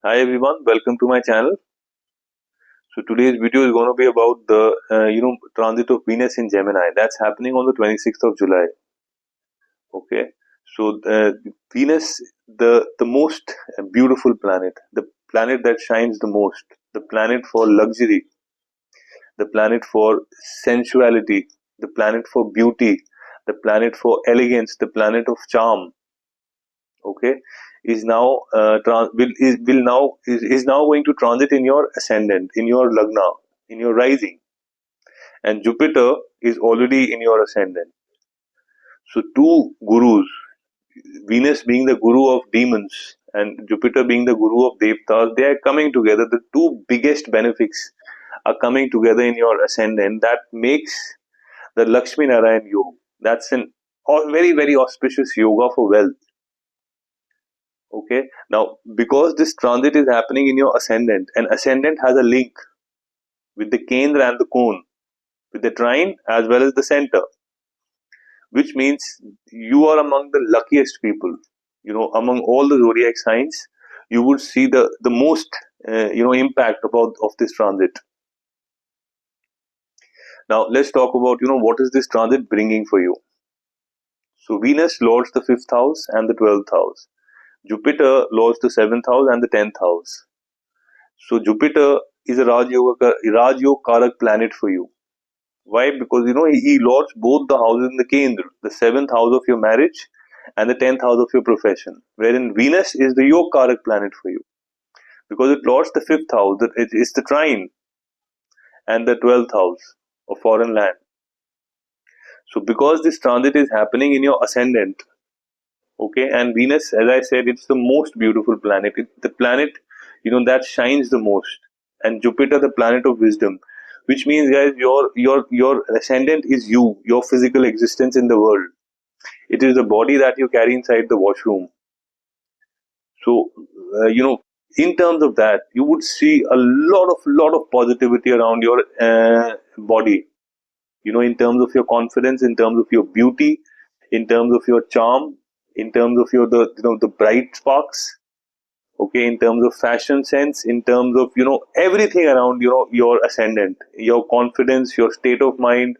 Hi everyone, welcome to my channel. So today's video is going to be about the transit of Venus in Gemini. That's happening on the 26th of July. Okay, so Venus, the most beautiful planet, the planet that shines the most, the planet for luxury, the planet for sensuality, the planet for beauty, the planet for elegance, the planet of charm. Okay, is now is now going to transit in your ascendant, in your lagna, in your rising, and Jupiter is already in your ascendant. So two gurus, Venus being the guru of demons and Jupiter being the guru of devtas, they are coming together. The two biggest benefits are coming together in your ascendant. That makes the Lakshmi Narayan yoga. That's an very very auspicious yoga for wealth. Okay, now because this transit is happening in your ascendant, and ascendant has a link with the Kendra and the cone, with the trine as well as the center, which means you are among the luckiest people. Among all the zodiac signs, you would see the most impact of this transit. Now let's talk about what is this transit bringing for you. So Venus lords the fifth house and the 12th house. Jupiter lords the seventh house and the 10th house. So Jupiter is a Raj Yoga Karak planet for you. Why? Because he lords both the houses in the Kendra, the seventh house of your marriage and the 10th house of your profession. Wherein Venus is the Yoga Karak planet for you. Because it lords the fifth house, it's the trine, and the 12th house of foreign land. So because this transit is happening in your ascendant, okay, and Venus, as I said, it's the most beautiful planet. It's the planet, that shines the most. And Jupiter, the planet of wisdom, which means, guys, your ascendant is you, your physical existence in the world. It is the body that you carry inside the washroom. So, in terms of that, you would see a lot of positivity around your body. In terms of your confidence, in terms of your beauty, in terms of your charm, in terms of your the bright sparks. Okay, in terms of fashion sense, in terms of everything around your ascendant, your confidence, your state of mind,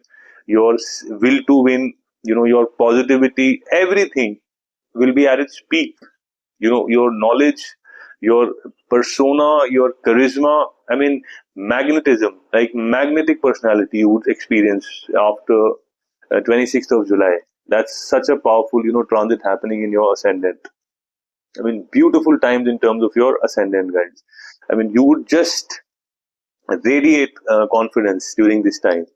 your will to win, your positivity, everything will be at its peak. Your knowledge, your persona, your charisma, I mean magnetism, like magnetic personality you would experience after 26th of July. That's such a powerful transit happening in your ascendant. I mean beautiful times in terms of your ascendant, guys. I mean you would just radiate confidence during this time,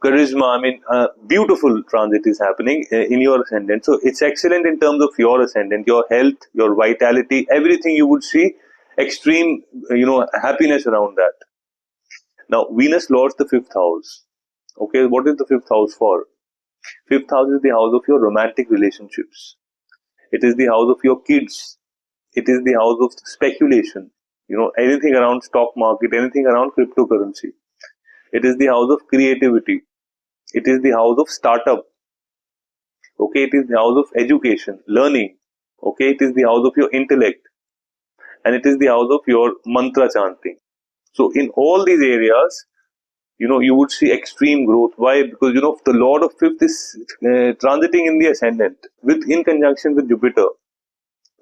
charisma. I mean, beautiful transit is happening in your ascendant. So it's excellent in terms of your ascendant, your health, your vitality, everything. You would see extreme, happiness around that. Now, Venus lords the fifth house. Okay, what is the fifth house for? Fifth house is the house of your romantic relationships. It is the house of your kids. It is the house of speculation. Anything around stock market, anything around cryptocurrency. It is the house of creativity. It is the house of startup. Okay, it is the house of education, learning. Okay, it is the house of your intellect, and it is the house of your mantra chanting. So in all these areas, you would see extreme growth. Why? Because the Lord of Fifth is transiting in the ascendant with in conjunction with Jupiter,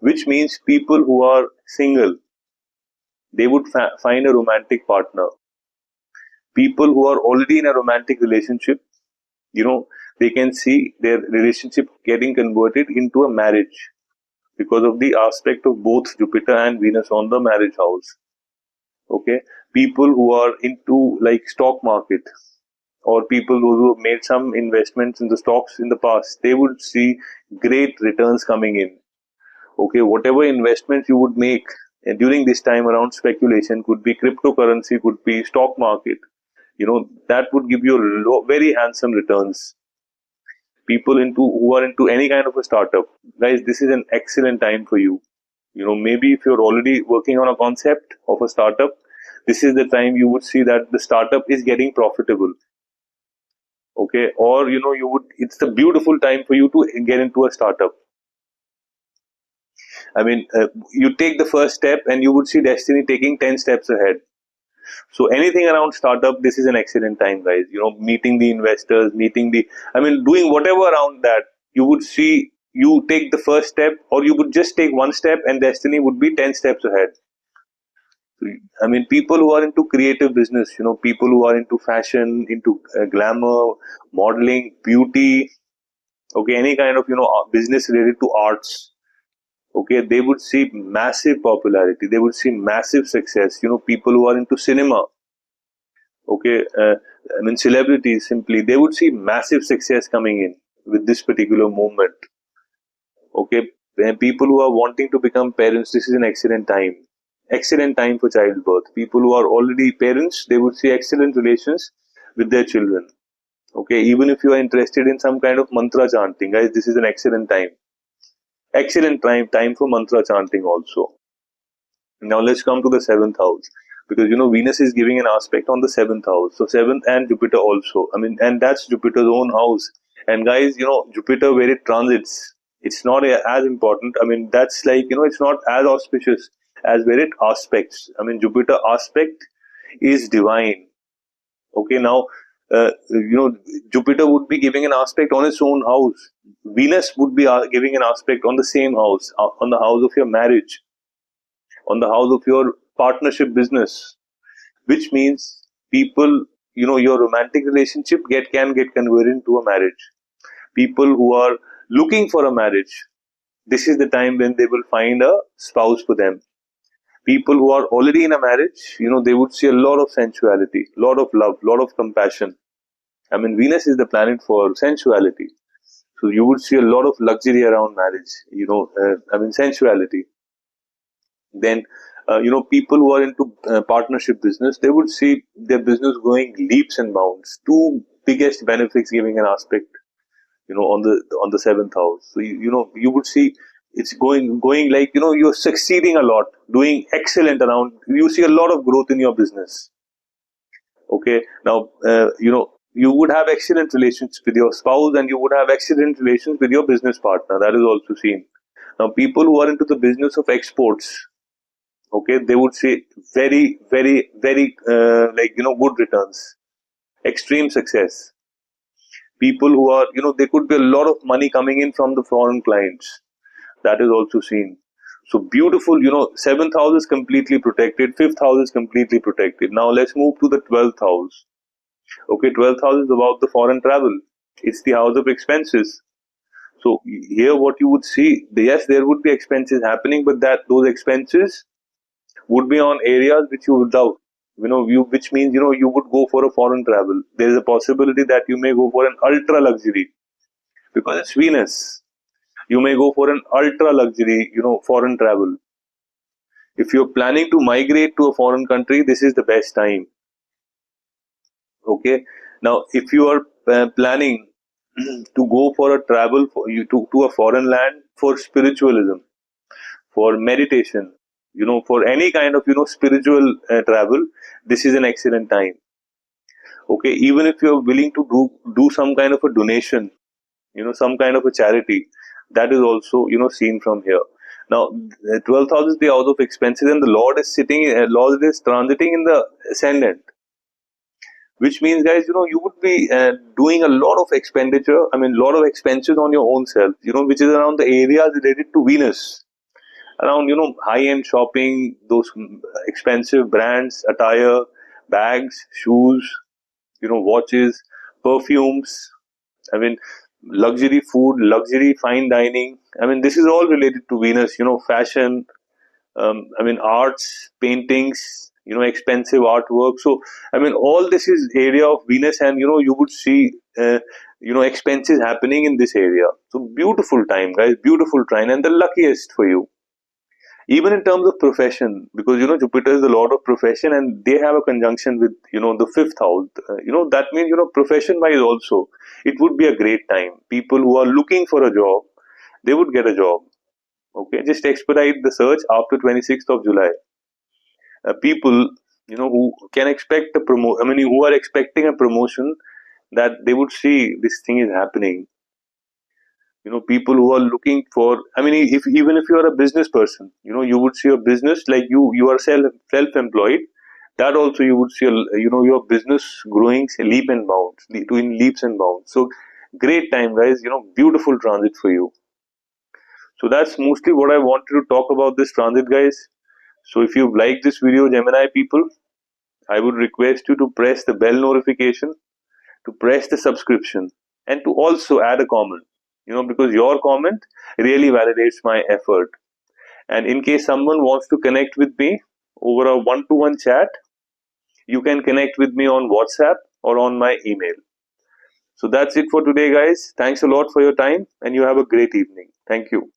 which means people who are single, they would find a romantic partner. People who are already in a romantic relationship, they can see their relationship getting converted into a marriage because of the aspect of both Jupiter and Venus on the marriage house. Okay, people who are into like stock market, or people who have made some investments in the stocks in the past, they would see great returns coming in. Okay, whatever investments you would make during this time around, speculation, could be cryptocurrency, could be stock market, that would give you very handsome returns. People into who are into any kind of a startup, guys, this is an excellent time for you. Maybe if you're already working on a concept of a startup, this is the time you would see that the startup is getting profitable. Okay, or you would, it's a beautiful time for you to get into a startup. I mean, you take the first step and you would see destiny taking 10 steps ahead. So anything around startup, this is an excellent time, guys. Meeting the investors, doing whatever around that, you would see you take the first step, or you would just take one step and destiny would be 10 steps ahead. People who are into creative business, people who are into fashion, into glamour, modeling, beauty, okay, any kind of, business related to arts, okay, they would see massive popularity. They would see massive success. People who are into cinema, okay, celebrities simply, they would see massive success coming in with this particular movement. Okay, when people who are wanting to become parents, this is an excellent time for childbirth. People who are already parents, they would see excellent relations with their children. Okay, even if you are interested in some kind of mantra chanting, guys, this is an excellent time for mantra chanting also. Now let's come to the seventh house, because Venus is giving an aspect on the seventh house. So seventh and Jupiter also. And that's Jupiter's own house. And guys, Jupiter where it transits, it's not as important. That's like it's not as auspicious as where it aspects. Jupiter aspect is divine. Okay, now Jupiter would be giving an aspect on its own house. Venus would be giving an aspect on the same house, on the house of your marriage, on the house of your partnership business, which means people, your romantic relationship can get converted into a marriage. People who are looking for a marriage, this is the time when they will find a spouse for them. People who are already in a marriage, they would see a lot of sensuality, lot of love, lot of compassion. Venus is the planet for sensuality. So you would see a lot of luxury around marriage, sensuality. Then, people who are into partnership business, they would see their business going leaps and bounds. Two biggest benefits giving an aspect, on the seventh house. So you would see it's going like you're succeeding a lot, doing excellent around. You see a lot of growth in your business. Okay, now you would have excellent relations with your spouse, and you would have excellent relations with your business partner. That is also seen. Now, people who are into the business of exports, okay, they would see very, very, very good returns, extreme success. People who are, there could be a lot of money coming in from the foreign clients. That is also seen. So beautiful, seventh house is completely protected, fifth house is completely protected. Now let's move to the 12th house. Okay, 12th house is about the foreign travel. It's the house of expenses. So here what you would see, yes, there would be expenses happening, but those expenses would be on areas which you would love. Which means, you would go for a foreign travel. There is a possibility that you may go for an ultra luxury, because it's Venus. You may go for an ultra luxury, foreign travel. If you're planning to migrate to a foreign country, this is the best time. Okay. Now, if you are planning to go for a travel for you to a foreign land for spiritualism, for meditation, for any kind of spiritual travel, this is an excellent time. Okay, even if you're willing to do some kind of a donation, some kind of a charity, that is also seen from here. Now, 12th house is the house of expenses, and the Lord is transiting in the ascendant, which means, guys, you would be doing a lot of expenditure. Lot of expenses on your own self, which is around the areas related to Venus, around high-end shopping, those expensive brands, attire, bags, shoes, watches, perfumes. I mean, luxury food, luxury fine dining. This is all related to Venus. Fashion. Arts, paintings. Expensive artwork. So, all this is area of Venus, and you would see, expenses happening in this area. So, beautiful time, guys. Beautiful time, and the luckiest for you. Even in terms of profession, because Jupiter is the lord of profession, and they have a conjunction with the fifth house. That means profession wise also it would be a great time. People who are looking for a job, they would get a job. Okay, just expedite the search after 26th of July. People who can expect a who are expecting a promotion, that they would see this thing is happening. People who are looking for, I mean, if even if you are a business person, you would see your business, like you are self-employed. That also you would see, your business growing leap and bounds, doing leaps and bounds. So great time, guys. Beautiful transit for you. So that's mostly what I wanted to talk about this transit, guys. So if you like this video, Gemini people, I would request you to press the bell notification, to press the subscription, and to also add a comment. Because your comment really validates my effort. And in case someone wants to connect with me over a one-to-one chat, you can connect with me on WhatsApp or on my email. So that's it for today, guys. Thanks a lot for your time, and you have a great evening. Thank you.